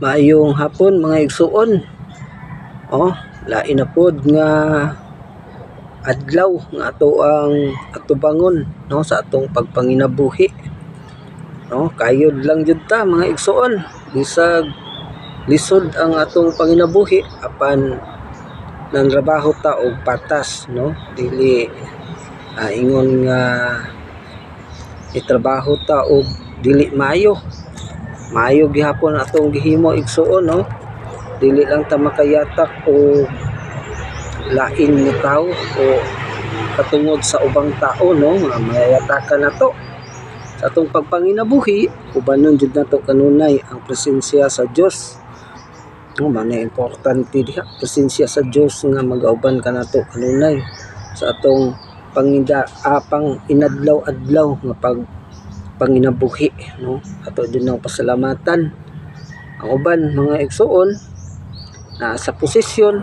Maayong hapon mga igsuon. Lain na pod nga adlaw nga ato ang atubangon sa atong pagpanginabuhi. Kayod lang jud ta mga igsuon. Bisag lisod ang atong panginabuhi apan nanrabaho ta og patas, dili ingon nga itrabaho ta og dili maayo. Maayo gihapon atong gihimo igsuon, dili lang ta makayatak o lain nga tao o katungod sa ubang tao, nga mayayatakan nato sa atong pagpanginabuhi. Ubanon jud nato kanunay ang presensya sa Dios. Manay importante diha presensya sa Dios nga magauban kanato kanunay sa atong inadlaw-adlaw nga panginabuhi, ato din ang pasalamatan. Ang uban mga igsuon naa sa posisyon,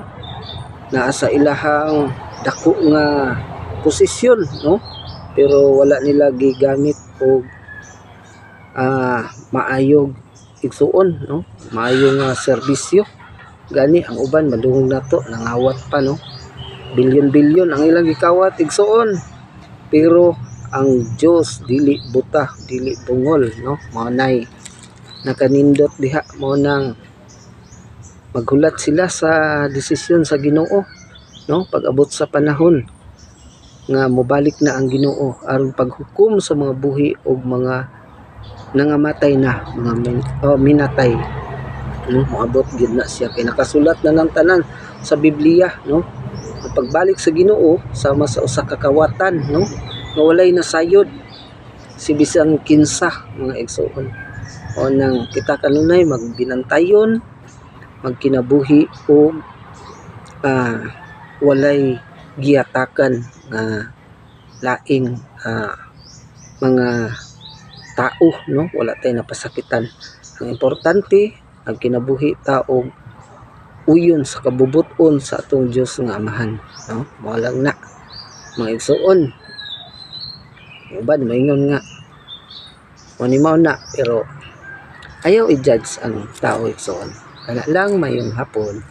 naa sa ilahang dako nga posisyon, pero wala nila gigamit og maayog igsuon, maayo nga serbisyo. Gani ang uban madungog nato nangawat pa, bilyon-bilyon ang ilang gikawat igsuon, pero ang Dios dili buta, dili bungol, mao nay nakanindot diha. Mao nang maghulat sila sa desisyon sa Ginoo, pag-abot sa panahon nga mobalik na ang Ginoo aron paghukom sa mga buhi og mga nangamatay na, mga minatay. Moabot gid na siya kay nakasulat na ng tanan sa Biblia, ang pagbalik sa Ginoo sama sa usa ka kawatan, nga walay nasayod si bisan kinsa mga igsuon. O nang kita kanunay magbinantayon, magkinabuhi o walay giyatakan laing mga tao, wala tay napasakitan. Ang importante ang kinabuhi ta og uyon sa kabubuton sa atong Dios nga Amahan, mao lang na mga igsuon. Uban maingon nga manimaw na, pero ayaw i-judge ang tao igsuon. Kana lang mayong hapon.